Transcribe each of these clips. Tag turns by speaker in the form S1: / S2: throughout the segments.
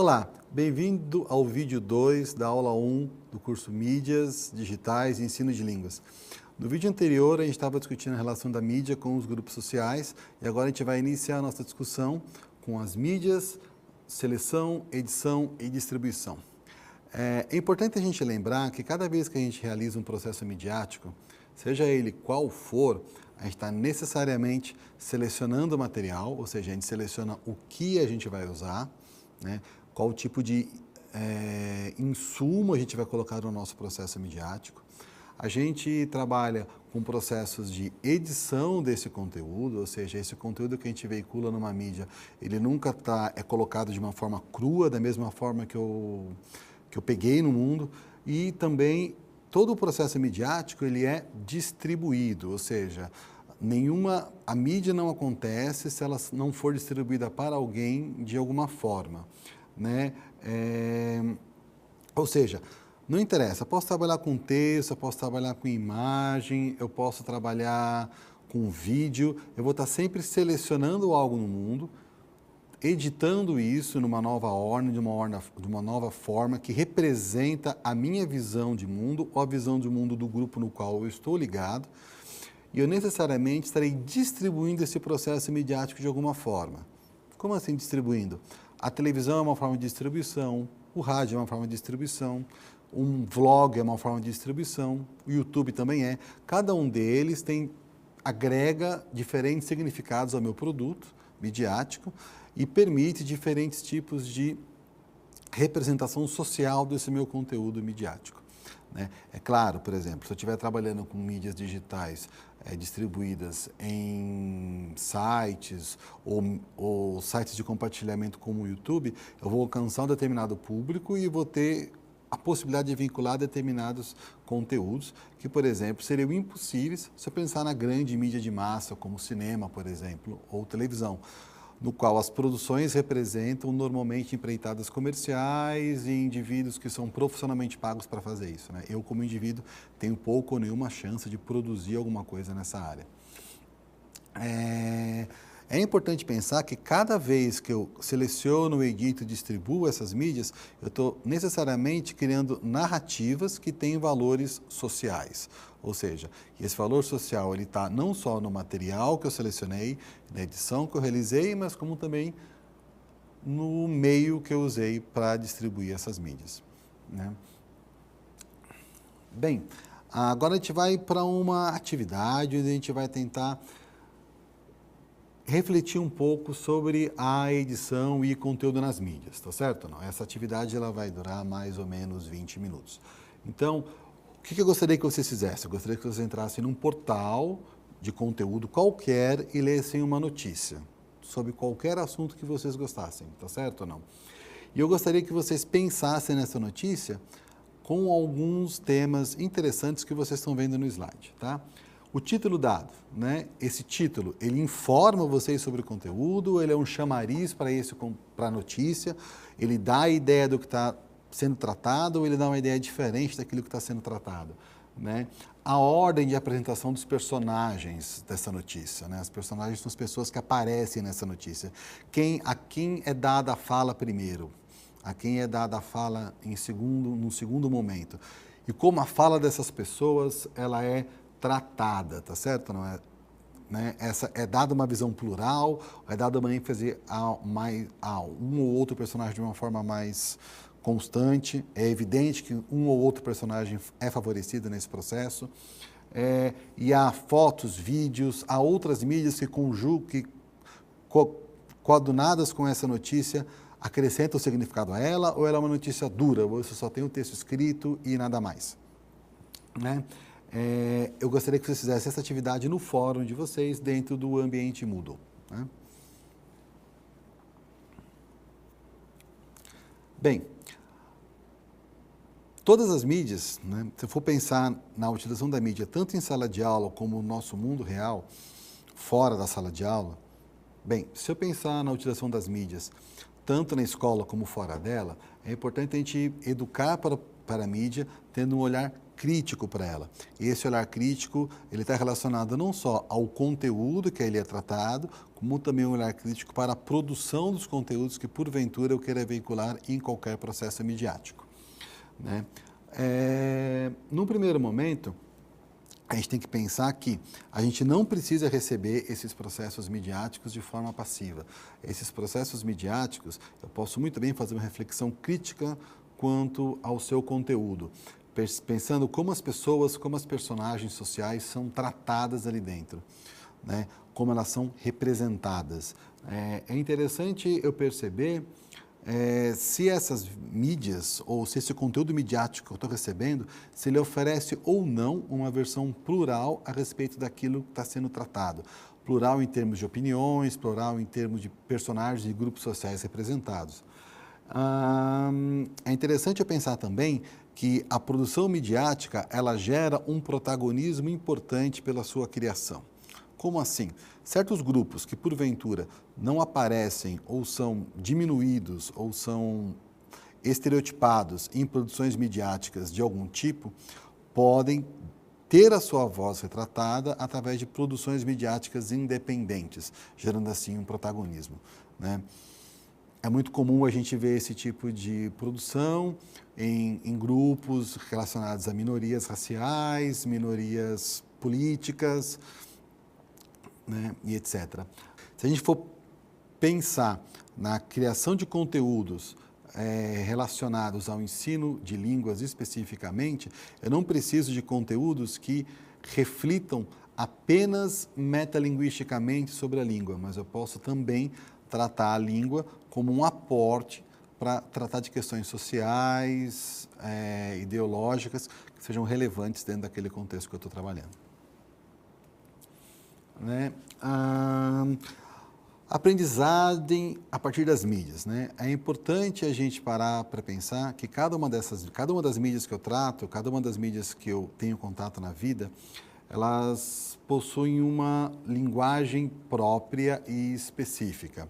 S1: Olá, bem-vindo ao vídeo 2 da aula 1 do curso Mídias Digitais e Ensino de Línguas. No vídeo anterior, a gente estava discutindo a relação da mídia com os grupos sociais e agora a gente vai iniciar a nossa discussão com as mídias, seleção, edição e distribuição. É importante a gente lembrar que cada vez que a gente realiza um processo midiático, seja ele qual for, a gente está necessariamente selecionando o material, ou seja, a gente seleciona o que a gente vai usar, né? Qual tipo de insumo a gente vai colocar no nosso processo midiático. A gente trabalha com processos de edição desse conteúdo, ou seja, esse conteúdo que a gente veicula numa mídia, ele nunca é colocado de uma forma crua, da mesma forma que eu peguei no mundo, e também todo o processo midiático ele é distribuído, ou seja, a mídia não acontece se ela não for distribuída para alguém de alguma forma, né? Ou seja, não interessa, eu posso trabalhar com texto, eu posso trabalhar com imagem, eu posso trabalhar com vídeo, eu vou estar sempre selecionando algo no mundo, editando isso numa nova ordem, de uma nova forma que representa a minha visão de mundo ou a visão de mundo do grupo no qual eu estou ligado, e eu necessariamente estarei distribuindo esse processo midiático de alguma forma. Como assim distribuindo? A televisão é uma forma de distribuição, o rádio é uma forma de distribuição, um vlog é uma forma de distribuição, o YouTube também é. Cada um deles agrega diferentes significados ao meu produto midiático e permite diferentes tipos de representação social desse meu conteúdo midiático, né? É claro, por exemplo, se eu estiver trabalhando com mídias digitais distribuídas em sites ou sites de compartilhamento como o YouTube, eu vou alcançar um determinado público e vou ter a possibilidade de vincular determinados conteúdos que, por exemplo, seriam impossíveis se eu pensar na grande mídia de massa, como cinema, por exemplo, ou televisão, no qual as produções representam normalmente empreitadas comerciais e indivíduos que são profissionalmente pagos para fazer isso, né? Eu, como indivíduo, tenho pouco ou nenhuma chance de produzir alguma coisa nessa área. É importante pensar que cada vez que eu seleciono, edito e distribuo essas mídias, eu estou necessariamente criando narrativas que têm valores sociais. Ou seja, esse valor social ele está não só no material que eu selecionei, na edição que eu realizei, mas como também no meio que eu usei para distribuir essas mídias, né? Bem, agora a gente vai para uma atividade onde a gente vai tentar refletir um pouco sobre a edição e conteúdo nas mídias, tá certo? Não, essa atividade ela vai durar mais ou menos 20 minutos. Então, o que eu gostaria que vocês fizessem? Eu gostaria que vocês entrassem num portal de conteúdo qualquer e lessem uma notícia sobre qualquer assunto que vocês gostassem, tá certo ou não? E eu gostaria que vocês pensassem nessa notícia com alguns temas interessantes que vocês estão vendo no slide, tá? O título dado, né? Esse título, ele informa vocês sobre o conteúdo, ele é um chamariz para a notícia, ele dá a ideia do que está sendo tratado ou ele dá uma ideia diferente daquilo que está sendo tratado, né? A ordem de apresentação dos personagens dessa notícia, né? As personagens são as pessoas que aparecem nessa notícia. A quem é dada a fala primeiro, a quem é dada a fala no segundo momento. E como a fala dessas pessoas, ela é tratada, tá certo? Não é, né? É dada uma visão plural, é dada uma ênfase a um ou outro personagem de uma forma mais constante. É evidente que um ou outro personagem é favorecido nesse processo. E há fotos, vídeos, há outras mídias que coadunadas com essa notícia acrescentam o significado a ela, ou ela é uma notícia dura, ou você só tem o texto escrito e nada mais, né? Eu gostaria que vocês fizessem essa atividade no fórum de vocês, dentro do ambiente Moodle, né? Bem, todas as mídias, né, se eu for pensar na utilização da mídia, tanto em sala de aula como no nosso mundo real, fora da sala de aula, bem, se eu pensar na utilização das mídias, tanto na escola como fora dela, é importante a gente educar para a mídia, tendo um olhar crítico para ela. E esse olhar crítico, ele está relacionado não só ao conteúdo que ele é tratado, como também um olhar crítico para a produção dos conteúdos que, porventura, eu queira veicular em qualquer processo midiático, né? Num primeiro momento, a gente tem que pensar que a gente não precisa receber esses processos midiáticos de forma passiva. Esses processos midiáticos, eu posso muito bem fazer uma reflexão crítica quanto ao seu conteúdo, pensando como as pessoas, como as personagens sociais são tratadas ali dentro, né? Como elas são representadas. É interessante eu perceber se essas mídias, ou se esse conteúdo midiático que eu estou recebendo, se ele oferece ou não uma versão plural a respeito daquilo que está sendo tratado. Plural em termos de opiniões, plural em termos de personagens e grupos sociais representados. É interessante eu pensar também que a produção midiática, ela gera um protagonismo importante pela sua criação. Como assim? Certos grupos que, porventura, não aparecem ou são diminuídos ou são estereotipados em produções midiáticas de algum tipo, podem ter a sua voz retratada através de produções midiáticas independentes, gerando assim um protagonismo, né? É muito comum a gente ver esse tipo de produção em grupos relacionados a minorias raciais, minorias políticas, né, e etc. Se a gente for pensar na criação de conteúdos relacionados ao ensino de línguas especificamente, eu não preciso de conteúdos que reflitam apenas metalinguisticamente sobre a língua, mas eu posso também tratar a língua como um aporte para tratar de questões sociais, ideológicas, que sejam relevantes dentro daquele contexto que eu estou trabalhando, né? Aprendizagem a partir das mídias, né? É importante a gente parar para pensar que cada uma das mídias que eu trato, cada uma das mídias que eu tenho contato na vida, elas possuem uma linguagem própria e específica,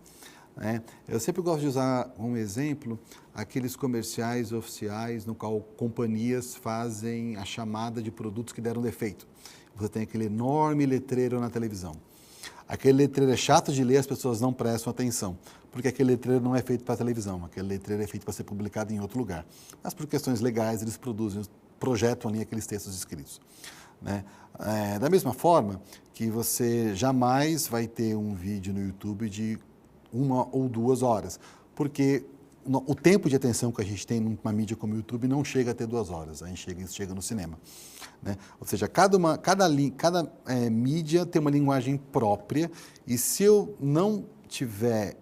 S1: né? Eu sempre gosto de usar um exemplo, aqueles comerciais oficiais no qual companhias fazem a chamada de produtos que deram defeito. Você tem aquele enorme letreiro na televisão. Aquele letreiro é chato de ler, as pessoas não prestam atenção, porque aquele letreiro não é feito para televisão, aquele letreiro é feito para ser publicado em outro lugar. Mas por questões legais, eles projetam ali aqueles textos escritos, né? Da mesma forma que você jamais vai ter um vídeo no YouTube de 1 ou 2 horas, porque o tempo de atenção que a gente tem numa mídia como o YouTube não chega a ter 2 horas, a gente chega no cinema, né? Ou seja, cada mídia tem uma linguagem própria, e se eu não tiver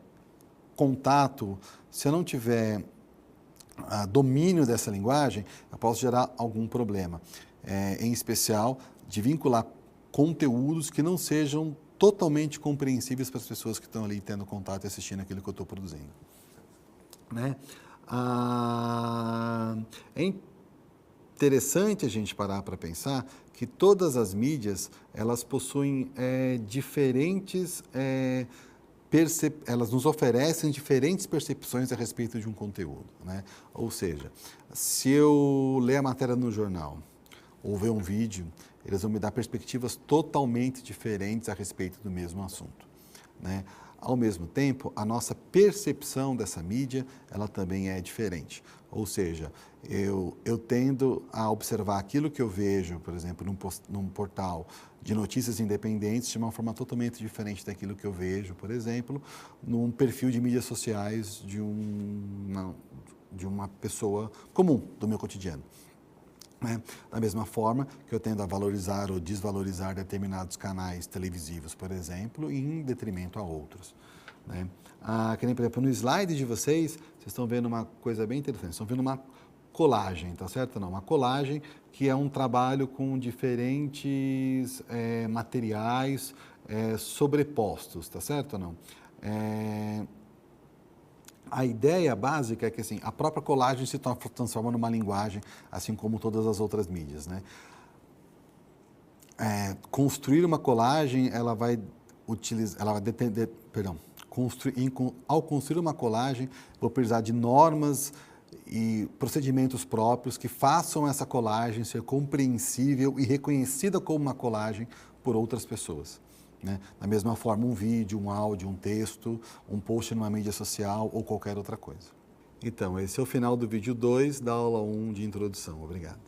S1: contato, se eu não tiver domínio dessa linguagem, eu posso gerar algum problema, em especial de vincular conteúdos que não sejam totalmente compreensíveis para as pessoas que estão ali tendo contato e assistindo aquilo que eu estou produzindo, né? É interessante a gente parar para pensar que todas as mídias, elas possuem diferentes, elas nos oferecem diferentes percepções a respeito de um conteúdo, né? Ou seja, se eu ler a matéria no jornal ou ver um vídeo, eles vão me dar perspectivas totalmente diferentes a respeito do mesmo assunto, né? Ao mesmo tempo, a nossa percepção dessa mídia, ela também é diferente. Ou seja, eu tendo a observar aquilo que eu vejo, por exemplo, num portal de notícias independentes, de uma forma totalmente diferente daquilo que eu vejo, por exemplo, num perfil de mídias sociais de uma pessoa comum do meu cotidiano, né? Da mesma forma que eu tendo a valorizar ou desvalorizar determinados canais televisivos, por exemplo, em detrimento a outros, né? Que nem, por exemplo, no slide de vocês estão vendo uma coisa bem interessante, estão vendo uma colagem, tá certo? Não, uma colagem que é um trabalho com diferentes materiais sobrepostos, tá certo ou não? A ideia básica é que assim, a própria colagem se transforma numa linguagem, assim como todas as outras mídias, né? Construir uma colagem, ela vai utilizar, ela vai depender, perdão, ao construir uma colagem, vou precisar de normas e procedimentos próprios que façam essa colagem ser compreensível e reconhecida como uma colagem por outras pessoas, né? Da mesma forma, um vídeo, um áudio, um texto, um post numa mídia social ou qualquer outra coisa. Então, esse é o final do vídeo 2 da aula 1 de introdução. Obrigado.